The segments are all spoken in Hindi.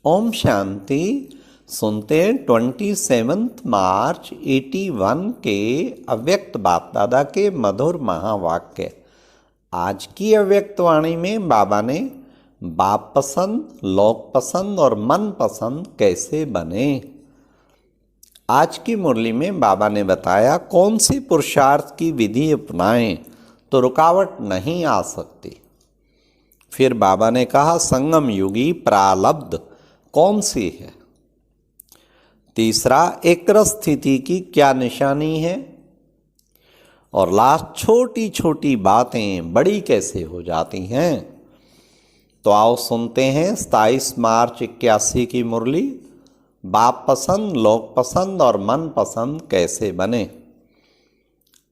ओम शांति। सुनते हैं 27 मार्च 81 के अव्यक्त बाप दादा के मधुर महावाक्य। आज की अव्यक्त वाणी में बाबा ने बाप पसंद, लोक पसंद और मन पसंद कैसे बने। आज की मुरली में बाबा ने बताया कौन सी पुरुषार्थ की विधि अपनाएं तो रुकावट नहीं आ सकती। फिर बाबा ने कहा संगम युगी प्रालब्ध कौन सी है। तीसरा एकरस स्थिति की क्या निशानी है। और लास्ट छोटी छोटी बातें बड़ी कैसे हो जाती हैं। तो आओ सुनते हैं 27 मार्च 81 की मुरली। बाप पसंद, लोक पसंद और मन पसंद कैसे बने।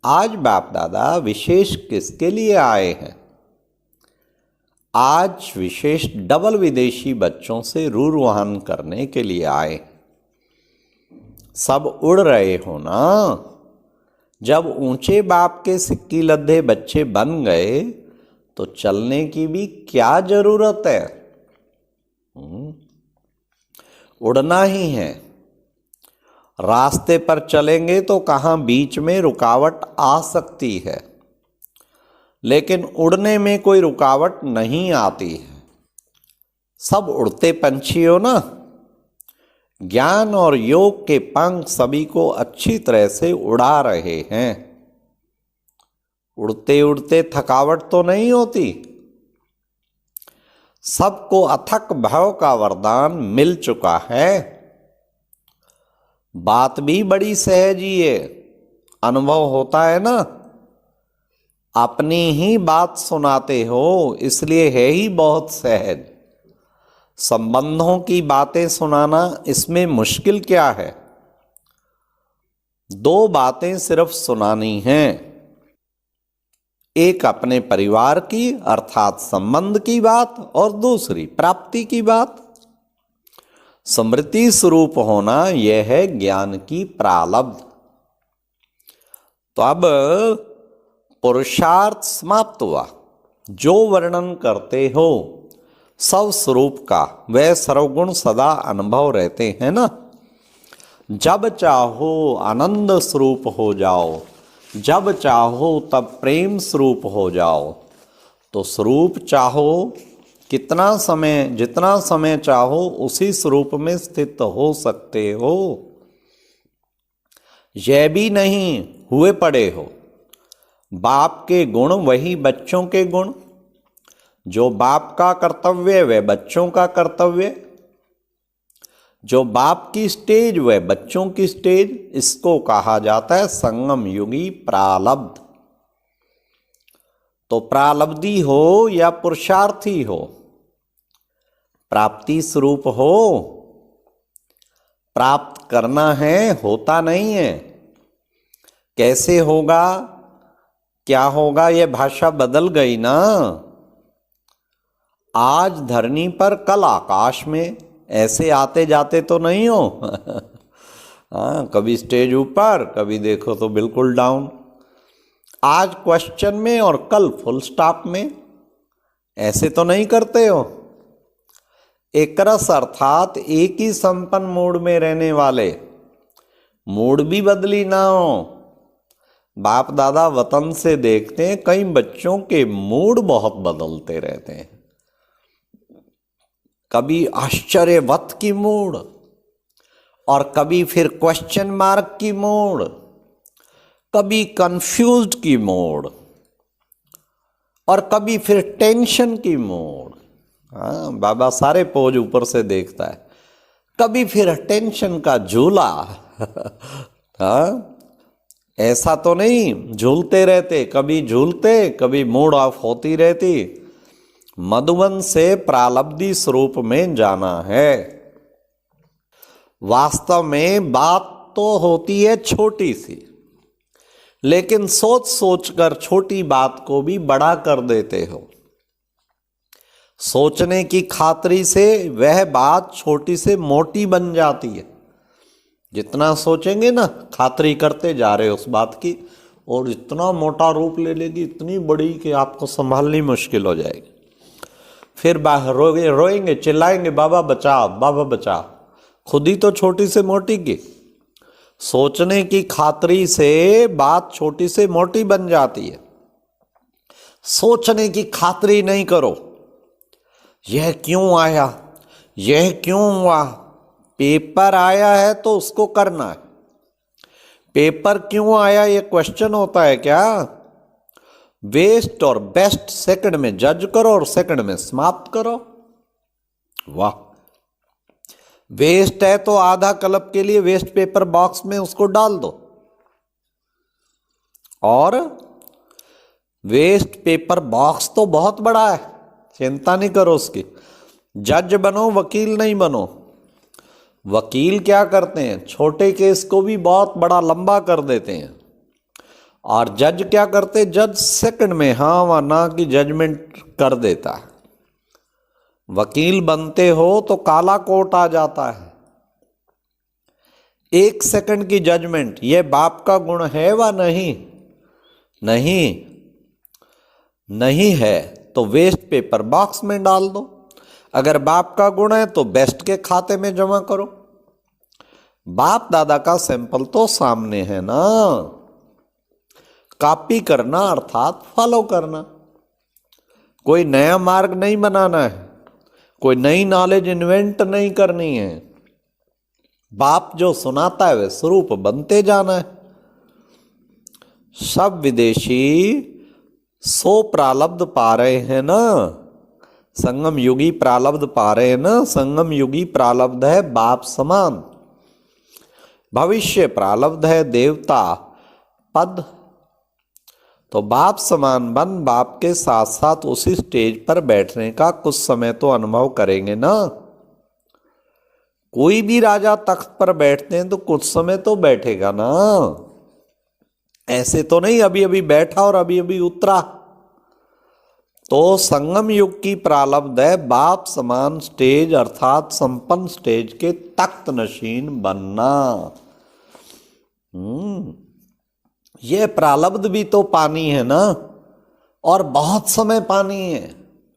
आज बाप दादा विशेष किसके लिए आए हैं। आज विशेष डबल विदेशी बच्चों से रूरवाहन करने के लिए आए। सब उड़ रहे हो ना। जब ऊंचे बाप के सिक्की लद्दे बच्चे बन गए तो चलने की भी क्या जरूरत है। उड़ना ही है। रास्ते पर चलेंगे तो कहाँ बीच में रुकावट आ सकती है, लेकिन उड़ने में कोई रुकावट नहीं आती है। सब उड़ते पंछी हो ना। ज्ञान और योग के पंख सभी को अच्छी तरह से उड़ा रहे हैं। उड़ते उड़ते थकावट तो नहीं होती। सबको अथक भाव का वरदान मिल चुका है। बात भी बड़ी सहज ही है। अनुभव होता है ना। अपनी ही बात सुनाते हो इसलिए है ही बहुत सहज। संबंधों की बातें सुनाना इसमें मुश्किल क्या है। दो बातें सिर्फ सुनानी हैं। एक अपने परिवार की अर्थात संबंध की बात और दूसरी प्राप्ति की बात। स्मृति स्वरूप होना यह है ज्ञान की प्रालब्ध। तो अब पुरुषार्थ समाप्त हुआ। जो वर्णन करते हो सब स्वरूप का वह सर्वगुण सदा अनुभव रहते हैं ना। जब चाहो आनंद स्वरूप हो जाओ, जब चाहो तब प्रेम स्वरूप हो जाओ। तो स्वरूप चाहो कितना समय, जितना समय चाहो उसी स्वरूप में स्थित हो सकते हो। यह भी नहीं हुए पड़े हो। बाप के गुण वही बच्चों के गुण। जो बाप का कर्तव्य वह बच्चों का कर्तव्य। जो बाप की स्टेज वह बच्चों की स्टेज। इसको कहा जाता है संगम युगी प्रालब्ध। तो प्रालब्धि हो या पुरुषार्थी हो, प्राप्ति स्वरूप हो। प्राप्त करना है, होता नहीं है। कैसे होगा, क्या होगा, यह भाषा बदल गई ना। आज धरनी पर कल आकाश में, ऐसे आते जाते तो नहीं हो। हाँ, कभी स्टेज ऊपर, कभी देखो तो बिल्कुल डाउन। आज क्वेश्चन में और कल फुल स्टॉप में, ऐसे तो नहीं करते हो। एकरस अर्थात एक ही संपन्न मूड में रहने वाले। मूड भी बदली ना हो। बाप दादा वतन से देखते हैं कई बच्चों के मूड बहुत बदलते रहते हैं। कभी आश्चर्यवत की मूड और कभी फिर क्वेश्चन मार्क की मूड, कभी कंफ्यूज्ड की मूड और कभी फिर टेंशन की मूड। हाँ, बाबा सारे पोज ऊपर से देखता है। कभी फिर टेंशन का झूला। हाँ, ऐसा तो नहीं झूलते रहते, कभी झूलते कभी मूड ऑफ होती रहती। मधुबन से प्रालब्धि स्वरूप में जाना है। वास्तव में बात तो होती है छोटी सी, लेकिन सोच सोचकर छोटी बात को भी बड़ा कर देते हो। सोचने की खातरी से वह बात छोटी से मोटी बन जाती है। जितना सोचेंगे ना, खातरी करते जा रहे हो उस बात की, और इतना मोटा रूप ले लेगी, इतनी बड़ी कि आपको संभालनी मुश्किल हो जाएगी। फिर बाहर रोएंगे, चिल्लाएंगे, बाबा बचाओ, बाबा बचाओ। खुद ही तो छोटी से मोटी की सोचने की खातरी से बात छोटी से मोटी बन जाती है। सोचने की खातरी नहीं करो, यह क्यों आया, यह क्यों हुआ। पेपर आया है तो उसको करना है। पेपर क्यों आया ये क्वेश्चन होता है क्या? वेस्ट और बेस्ट सेकंड में जज करो और सेकंड में समाप्त करो। वाह, वेस्ट है तो आधा कलप के लिए वेस्ट पेपर बॉक्स में उसको डाल दो, और वेस्ट पेपर बॉक्स तो बहुत बड़ा है, चिंता नहीं करो उसकी। जज बनो, वकील नहीं बनो। वकील क्या करते हैं, छोटे केस को भी बहुत बड़ा लंबा कर देते हैं, और जज क्या करते, जज सेकंड में हाँ व ना की जजमेंट कर देता है। वकील बनते हो तो काला कोट आ जाता है, 1 सेकंड की जजमेंट। यह बाप का गुण है व नहीं? नहीं, नहीं है तो वेस्ट पेपर बॉक्स में डाल दो। अगर बाप का गुण है तो बेस्ट के खाते में जमा करो। बाप दादा का सैंपल तो सामने है ना, कॉपी करना अर्थात फॉलो करना। कोई नया मार्ग नहीं बनाना है, कोई नई नॉलेज इन्वेंट नहीं करनी है। बाप जो सुनाता है वे स्वरूप बनते जाना है। सब विदेशी 100 प्रालब्ध पा रहे हैं ना, संगम युगी प्रालब्ध पा रहे हैं ना। संगम युगी प्रालब्ध है बाप समान, भविष्य प्रालब्ध है देवता पद। तो बाप समान बन बाप के साथ साथ उसी स्टेज पर बैठने का कुछ समय तो अनुभव करेंगे ना। कोई भी राजा तख्त पर बैठते हैं तो कुछ समय तो बैठेगा ना, ऐसे तो नहीं अभी अभी बैठा और अभी अभी उतरा। तो संगम युग की प्रालब्ध है बाप समान स्टेज अर्थात संपन्न स्टेज के तख्त नशीन बनना। ये प्रालब्ध भी तो पानी है ना, और बहुत समय पानी है,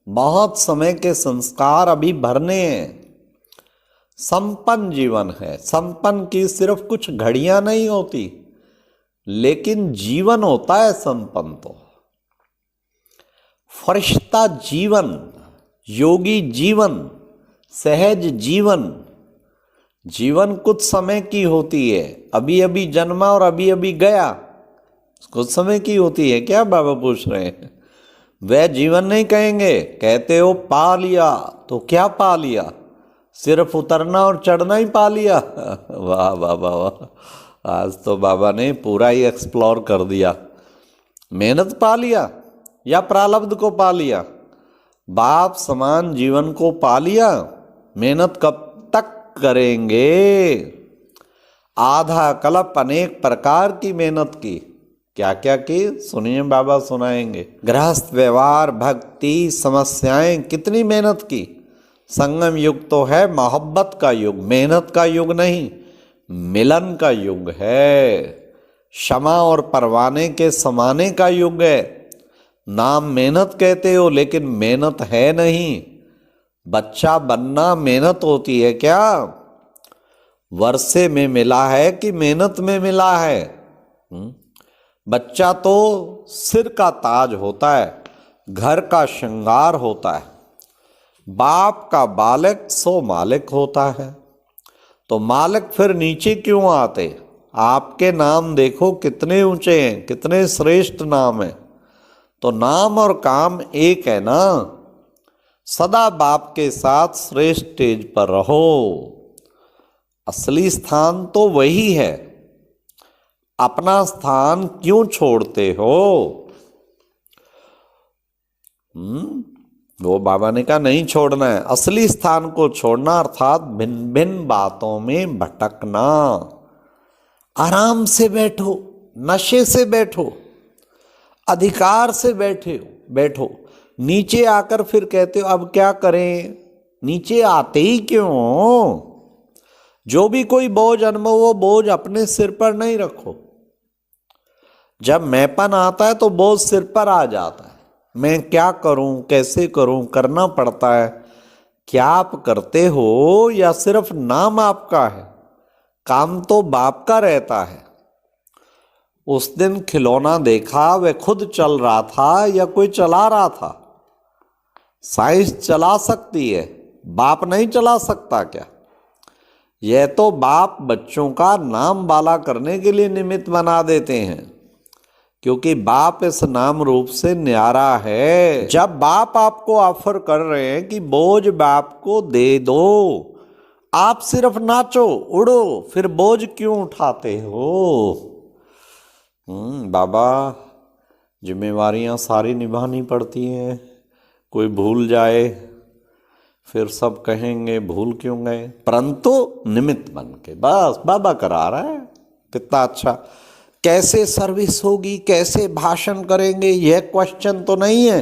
बहुत समय के संस्कार अभी भरने हैं। संपन्न जीवन है, संपन्न की सिर्फ कुछ घड़ियां नहीं होती, लेकिन जीवन होता है संपन्न तो। फरिश्ता जीवन, योगी जीवन, सहज जीवन। जीवन कुछ समय की होती है, अभी अभी जन्मा और अभी अभी गया, कुछ समय की होती है। क्या बाबा पूछ रहे हैं? वह जीवन नहीं कहेंगे, कहते हो पा लिया, तो क्या पा लिया? सिर्फ उतरना और चढ़ना ही पा लिया? वाह वाह वाह वाह, आज तो बाबा ने पूरा ही एक्सप्लोर कर दिया। मेहनत पा लिया या प्रालब्ध को पा लिया? बाप समान जीवन को पा लिया। मेहनत कब तक करेंगे? आधा कल्प अनेक प्रकार की मेहनत की। क्या क्या की? सुनिए, बाबा सुनाएंगे। गृहस्थ व्यवहार, भक्ति, समस्याएं, कितनी मेहनत की। संगम युग तो है मोहब्बत का युग, मेहनत का युग नहीं, मिलन का युग है। क्षमा और परवाने के समाने का युग है। नाम मेहनत कहते हो लेकिन मेहनत है नहीं। बच्चा बनना मेहनत होती है क्या? वर्षे में मिला है कि मेहनत में मिला है? बच्चा तो सिर का ताज होता है, घर का श्रृंगार होता है। बाप का बालक सो मालिक होता है। तो मालिक फिर नीचे क्यों आते? आपके नाम देखो कितने ऊंचे हैं, कितने श्रेष्ठ नाम हैं। तो नाम और काम एक है ना। सदा बाप के साथ श्रेष्ठ स्टेज पर रहो। असली स्थान तो वही है। अपना स्थान क्यों छोड़ते हो? वो बाबा ने कहा नहीं छोड़ना है। असली स्थान को छोड़ना अर्थात भिन्न भिन्न बातों में भटकना। आराम से बैठो, नशे से बैठो, अधिकार से बैठो। नीचे आकर फिर कहते हो अब क्या करें? नीचे आते ही क्यों? जो भी कोई बोझ अनुभव, वो बोझ अपने सिर पर नहीं रखो। जब मैंपन आता है तो बोझ सिर पर आ जाता है। मैं क्या करूं, कैसे करूं, करना पड़ता है। क्या आप करते हो या सिर्फ नाम आपका है? काम तो बाप का रहता है। उस दिन खिलौना देखा, वह खुद चल रहा था या कोई चला रहा था? साइंस चला सकती है, बाप नहीं चला सकता क्या? यह तो बाप बच्चों का नाम बाला करने के लिए निमित्त बना देते हैं, क्योंकि बाप इस नाम रूप से न्यारा है। जब बाप आपको ऑफर कर रहे हैं कि बोझ बाप को दे दो, आप सिर्फ नाचो, उड़ो, फिर बोझ क्यों उठाते हो? बाबा, जिम्मेवारियां सारी निभानी पड़ती हैं। कोई भूल जाए फिर सब कहेंगे भूल क्यों गए, परंतु निमित्त बन के बस बाबा करा रहा है। कितना अच्छा। कैसे सर्विस होगी, कैसे भाषण करेंगे, यह क्वेश्चन तो नहीं है।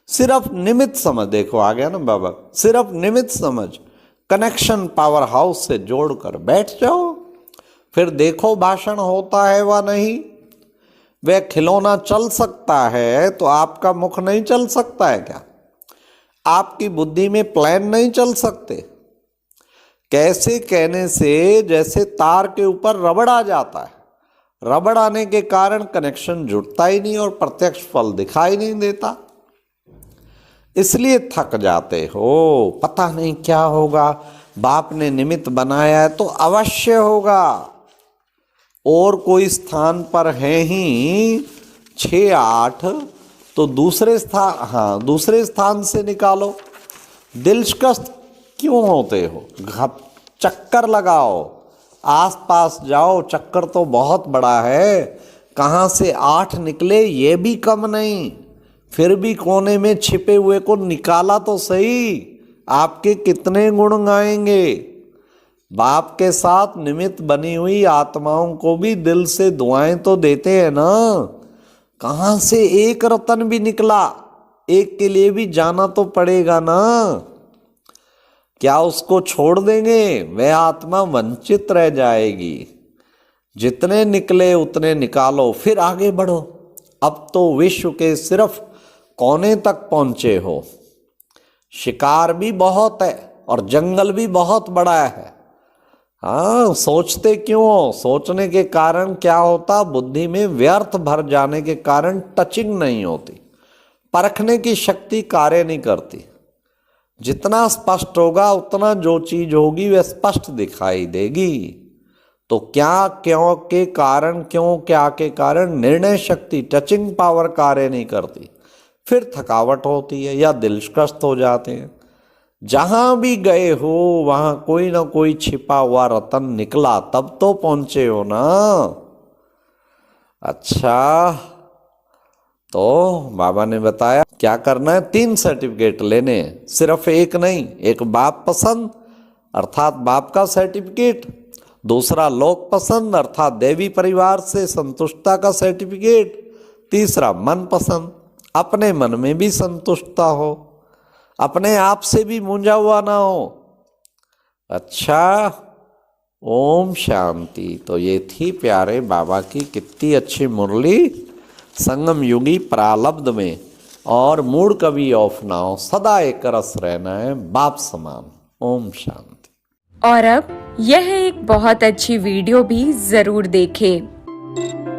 सिर्फ निमित्त समझ। देखो आ गया ना बाबा, सिर्फ निमित्त समझ, कनेक्शन पावर हाउस से जोड़कर बैठ जाओ, फिर देखो भाषण होता है व नहीं। वह खिलौना चल सकता है तो आपका मुख नहीं चल सकता है क्या? आपकी बुद्धि में प्लान नहीं चल सकते? कैसे कहने से जैसे तार के ऊपर रबड़ आ जाता है, रबड़ आने के कारण कनेक्शन जुड़ता ही नहीं और प्रत्यक्ष फल दिखाई नहीं देता, इसलिए थक जाते हो। पता नहीं क्या होगा, बाप ने निमित्त बनाया है तो अवश्य होगा। और कोई स्थान पर है ही 6-8 तो दूसरे स्थान से निकालो। दिलचस्प क्यों होते हो? चक्कर लगाओ, आसपास जाओ, चक्कर तो बहुत बड़ा है। कहाँ से 8 निकले ये भी कम नहीं, फिर भी कोने में छिपे हुए को निकाला तो सही। आपके कितने गुण गाएंगे। बाप के साथ निमित्त बनी हुई आत्माओं को भी दिल से दुआएं तो देते हैं ना। कहाँ से एक रतन भी निकला, एक के लिए भी जाना तो पड़ेगा ना। क्या उसको छोड़ देंगे? वह आत्मा वंचित रह जाएगी। जितने निकले उतने निकालो, फिर आगे बढ़ो। अब तो विश्व के सिर्फ कोने तक पहुंचे हो। शिकार भी बहुत है और जंगल भी बहुत बड़ा है। हाँ, सोचते क्यों हो? सोचने के कारण क्या होता? बुद्धि में व्यर्थ भर जाने के कारण टचिंग नहीं होती, परखने की शक्ति कार्य नहीं करती। जितना स्पष्ट होगा उतना जो चीज होगी वह स्पष्ट दिखाई देगी। तो क्या क्यों के कारण, क्यों क्या के कारण निर्णय शक्ति, टचिंग पावर कार्य नहीं करती, फिर थकावट होती है या दिलकश हो जाते हैं। जहां भी गए हो वहां कोई ना कोई छिपा हुआ रतन निकला, तब तो पहुंचे हो ना। अच्छा, तो बाबा ने बताया क्या करना है। 3 सर्टिफिकेट लेने, सिर्फ एक नहीं। एक बाप पसंद अर्थात बाप का सर्टिफिकेट, दूसरा लोक पसंद अर्थात देवी परिवार से संतुष्टता का सर्टिफिकेट, तीसरा मन पसंद, अपने मन में भी संतुष्टता हो, अपने आप से भी मूंझा हुआ ना हो। अच्छा, ओम शांति। तो ये थी प्यारे बाबा की कितनी अच्छी मुरली। संगम युगी प्रालब्ध में और मूड कभी ऑफ ना हो, सदा एक रस रहना है बाप समान। ओम शांति। और अब यह एक बहुत अच्छी वीडियो भी जरूर देखें।